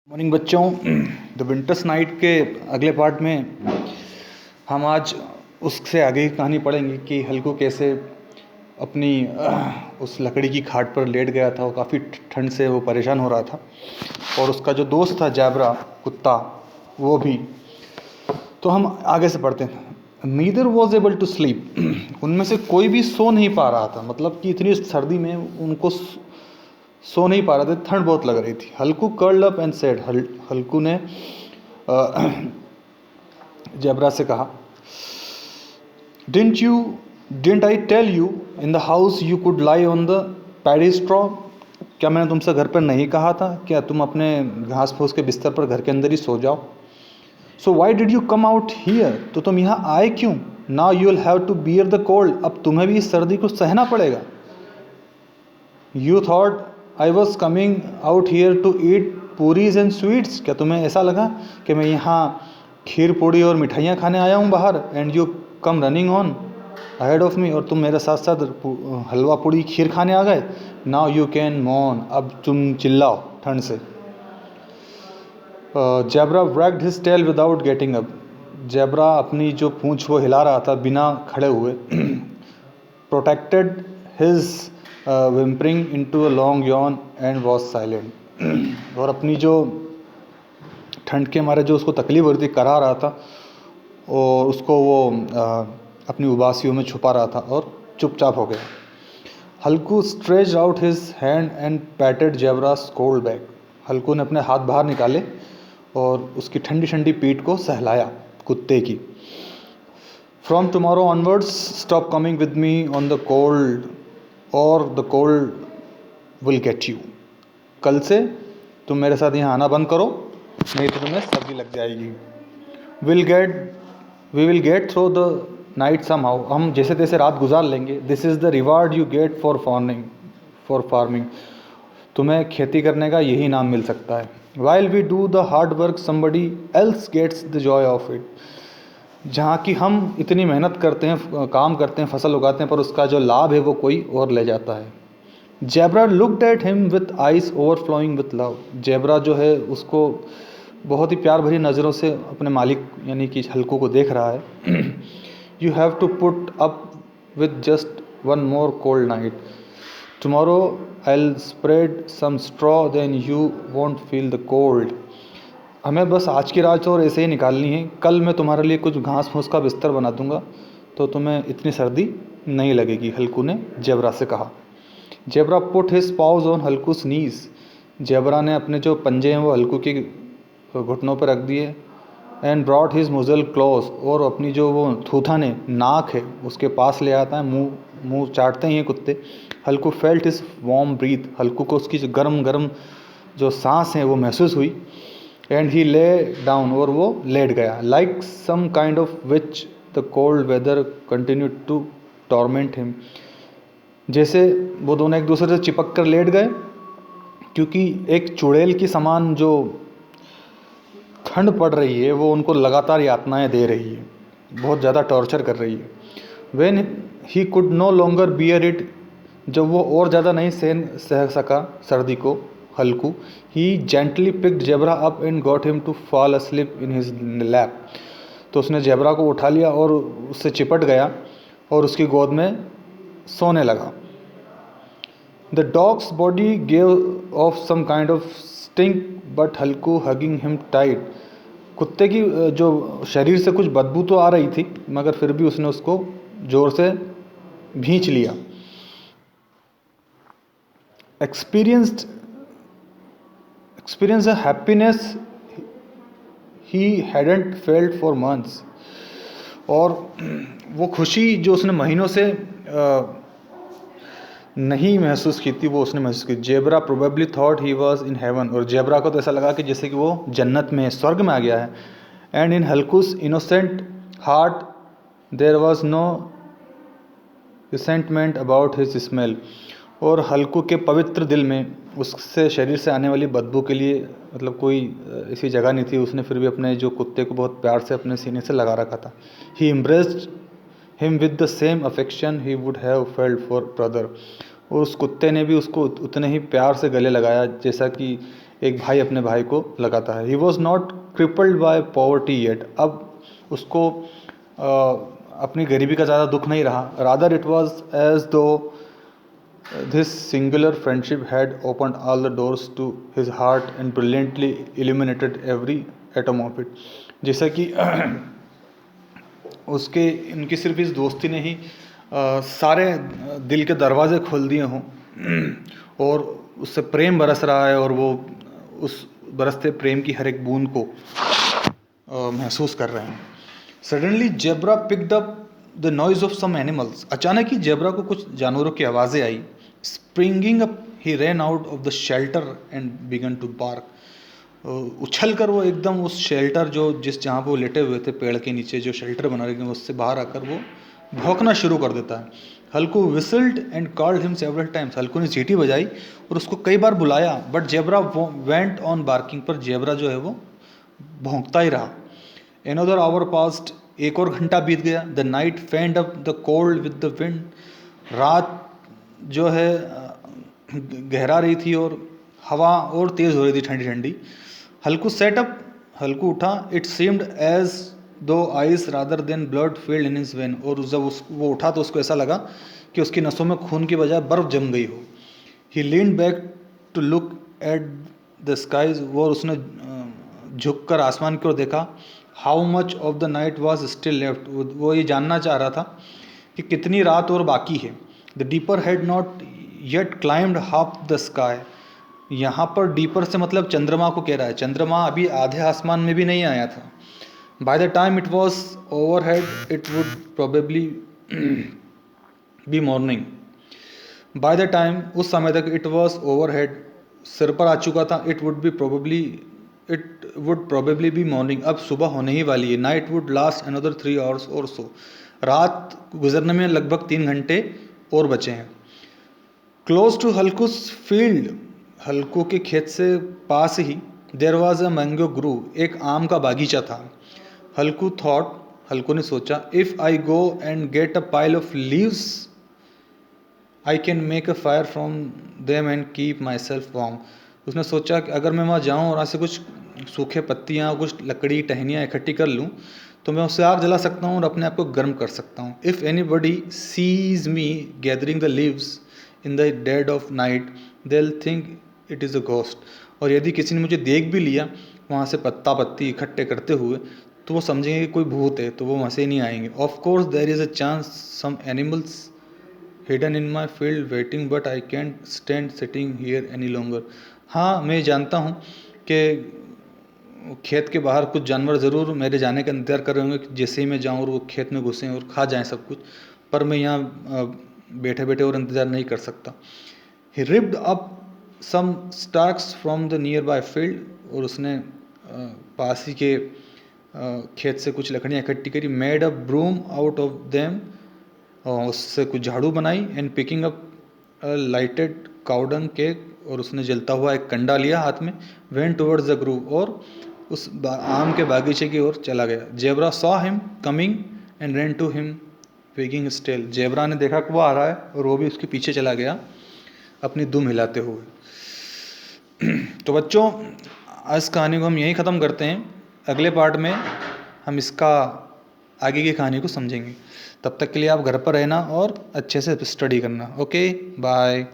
Morning बच्चों। The winters night के अगले पार्ट में हम आज उससे आगे की कहानी पढ़ेंगे कि हल्कू कैसे अपनी उस लकड़ी की खाट पर लेट गया था। वो काफ़ी ठंड से वो परेशान हो रहा था और उसका जो दोस्त था जैबरा कुत्ता वो भी। तो हम आगे से पढ़ते हैं। Neither was able to sleep. उनमें से कोई भी सो नहीं पा रहा था, मतलब कि इतनी सर्दी में उनको सो नहीं पा रहे थे, ठंड बहुत लग रही थी। Halku curled up and said, Halku ने जैबरा से कहा, didn't I tell you in the house you could lie on the paddy straw. क्या मैंने तुमसे घर पर नहीं कहा था? क्या तुम अपने घास फूस के बिस्तर पर घर के अंदर ही सो जाओ? So why did you come out here? तो तुम यहाँ आए क्यों? Now you will have to bear the cold. अब तुम्हें भी इस सर्दी को सहना पड़ेगा। You thought I was coming out here to eat puris and sweets. क्या तुम्हें ऐसा लगा कि मैं यहाँ खीर पूड़ी और मिठाइयाँ खाने आया हूँ बाहर? And you come running on ahead of me, और तुम मेरे साथ साथ हलवा पूड़ी खीर खाने आ गए। नाउ यू कैन मॉन, अब तुम चिल्लाओ ठंड से। Jabra wagged his tail without getting up. Jabra अपनी जो पूंछ वो हिला रहा था बिना खड़े हुए। Protected his whimpering into a long yawn and was silent। और अपनी जो ठंड के मारे जो उसको तकलीफ हो रही थी करा रहा था और उसको वो अपनी उबासियों में छुपा रहा था और चुपचाप हो गया। Halku stretch out his hand and patted Jabra's cold back. Halku ने अपने हाथ बाहर निकाले और उसकी ठंडी ठंडी पीठ को सहलाया कुत्ते की। From tomorrow onwards stop coming with me on the cold or the cold will get you. कल से तुम मेरे साथ यहाँ आना बंद करो, नहीं तो तुम्हें सर्दी लग जाएगी। We will get through the night somehow. हम जैसे तैसे रात गुजार लेंगे। This is the reward you get for farming. तुम्हें खेती करने का यही नाम मिल सकता है। While we do the hard work somebody else gets the joy of it. जहाँ कि हम इतनी मेहनत करते हैं, काम करते हैं, फसल उगाते हैं, पर उसका जो लाभ है वो कोई और ले जाता है। Zebra looked at him with eyes overflowing with love. Zebra जो है उसको बहुत ही प्यार भरी नज़रों से अपने मालिक यानी कि हल्कू को देख रहा है। You have to put up with just one more cold night. Tomorrow I will spread some straw then you won't feel the cold. हमें बस आज की रात और ऐसे ही निकालनी है। कल मैं तुम्हारे लिए कुछ घास फूस का बिस्तर बना दूंगा तो तुम्हें इतनी सर्दी नहीं लगेगी, हल्कू ने जैबरा से कहा। Zebra put his pause on Halku knees. Zebra ने अपने जो पंजे हैं वो हल्कू के घुटनों पर रख दिए। एंड ब्रॉट हिज मुजल क्लोज, और अपनी जो वो थूथाने नाक है उसके पास ले आता है। मुंह चाटते ही हैं कुत्ते। हल्कू फेल्ट हिज वार्म ब्रीथ। हल्कू को उसकी जो गर्म गर्म जो सांस है वो महसूस हुई। एंड ही ले डाउन, और वो लेट गया। Like some kind of witch the cold weather continue to torment him. जैसे वो दोनों एक दूसरे से चिपक कर लेट गए, क्योंकि एक चुड़ैल की समान जो ठंड पड़ रही है वो उनको लगातार यातनाएं दे रही है, बहुत ज़्यादा टॉर्चर कर रही है। When he could no longer bear it, जब वो और ज़्यादा नहीं सह सका सर्दी को, Halku he gently picked Jabra up and got him to fall asleep in his lap. तो उसने जैबरा को उठा लिया और उससे चिपट गया और उसकी गोद में सोने लगा। The dog's body gave off some kind of stink but Halku hugging him tight. कुत्ते की जो शरीर से कुछ बदबू तो आ रही थी, मगर फिर भी उसने उसको जोर से भींच लिया। Experience a happiness he hadn't felt for months। और वो खुशी जो उसने महीनों से नहीं महसूस की थी वो उसने महसूस की। Zebra probably thought he was in heaven, और जेबरा को तो ऐसा लगा कि जैसे कि वो जन्नत में, स्वर्ग में आ गया है। And in हल्कूस innocent heart there was no resentment about his smell. और हल्कू के पवित्र दिल में उससे शरीर से आने वाली बदबू के लिए मतलब कोई ऐसी जगह नहीं थी। उसने फिर भी अपने जो कुत्ते को बहुत प्यार से अपने सीने से लगा रखा था। He embraced him with the same affection he would have felt for brother. और उस कुत्ते ने भी उसको उतने ही प्यार से गले लगाया जैसा कि एक भाई अपने भाई को लगाता है। He was not crippled by poverty yet, अब उसको अपनी गरीबी का ज़्यादा दुख नहीं रहा। Rather it was as though this singular friendship had opened all the doors to his heart and brilliantly illuminated every atom of it. जैसा कि उसके इनकी सिर्फ इस दोस्ती ने ही सारे दिल के दरवाजे खोल दिए हों और उससे प्रेम बरस रहा है और वो उस बरसते प्रेम की हर एक बूंद को महसूस कर रहे हैं। Suddenly Jabra picked up the noise of some animals, अचानक ही जेब्रा को कुछ जानवरों की आवाज़ें आई। Springing up he ran out of the shelter and began to bark, उछल कर वो एकदम उस शेल्टर जहाँ पे वो लेटे हुए थे पेड़ के नीचे जो शेल्टर बना रहे थे उससे बाहर आकर वो भौंकना शुरू कर देता है। Halku whistled and called him several times, Halku ने सीटी बजाई और उसको कई बार बुलाया, but Jabra went on barking, पर जेब्रा जो है वो भौंकता ही रहा। एनदर आवर पास्ट, एक और घंटा बीत गया। The night fend up the cold with the wind, रात जो है गहरा रही थी और हवा और तेज़ हो रही थी ठंडी ठंडी। हल्कू सेट अप, हल्कू उठा। इट सीम्ड एज दो ice rather than blood field in his when, और जब वो उठा तो उसको ऐसा लगा कि उसकी नसों में खून की बजाय बर्फ जम गई हो। He leaned back to look at the skies, वो उसने झुक कर आसमान की ओर देखा। How much of the night was still left, वो ये जानना चाह रहा था कि कितनी रात और बाकी है। The deeper had not yet climbed half the sky, यहाँ पर डीपर से मतलब चंद्रमा को कह रहा है, चंद्रमा अभी आधे आसमान में भी नहीं आया था। By the time it was over head it would probably be morning, by the time उस समय तक इट वॉज ओवर हेड सिर पर आ चुका था। It would probably be morning, अब सुबह होने ही वाली है। Night would last another 3 hours और सो, रात गुजरने में लगभग 3 घंटे और बचे हैं। क्लोज टू हल्कूस फील्ड, हल्कू के खेत से पास ही देर वॉज अ मैंगो ग्रू, एक आम का बागीचा था। हल्कू थॉट, हल्कू ने सोचा, if I go and get a pile of leaves I can make a fire from them and keep my self warm. उसने सोचा कि अगर मैं वहाँ जाऊँ और वहाँ से कुछ सूखे पत्तियाँ, कुछ लकड़ी टहनियाँ इकट्ठी कर लूँ तो मैं उससे आग जला सकता हूँ और अपने आप को गर्म कर सकता हूँ। If any buddy sees me gathering the leaves in the dead of night they will think it is a ghost, और यदि किसी ने मुझे देख भी लिया वहाँ से पत्ता पत्ती इकट्ठे करते हुए तो वो समझेंगे कि कोई भूत है, तो वो वहाँ से नहीं आएंगे। Of course there is a chance some animals hidden in my field waiting, but I can't stand sitting here any longer. हाँ, मैं जानता हूँ कि खेत के बाहर कुछ जानवर ज़रूर मेरे जाने का इंतज़ार कर रहे होंगे कि जैसे ही मैं जाऊँ और वो खेत में घुसें और खा जाएं सब कुछ, पर मैं यहाँ बैठे बैठे और इंतज़ार नहीं कर सकता। He ripped up some stalks from the nearby field, और उसने पास ही के खेत से कुछ लकड़ियाँ इकट्ठी करी। Made a broom out of them, उससे कुछ झाड़ू बनाई। And picking up lighted cow dung cake, और उसने जलता हुआ एक कंडा लिया हाथ में। वेंट टुवर्ड्स द ग्रूव, और उस आम के बागीचे की ओर चला गया। Jabra saw him coming and ran to him wagging still, Jabra ने देखा कि वो आ रहा है और वो भी उसके पीछे चला गया अपनी दुम हिलाते हुए। तो बच्चों, आज कहानी को हम यहीं ख़त्म करते हैं। अगले पार्ट में हम इसका आगे की कहानी को समझेंगे। तब तक के लिए आप घर पर रहना और अच्छे से स्टडी करना। Okay, bye.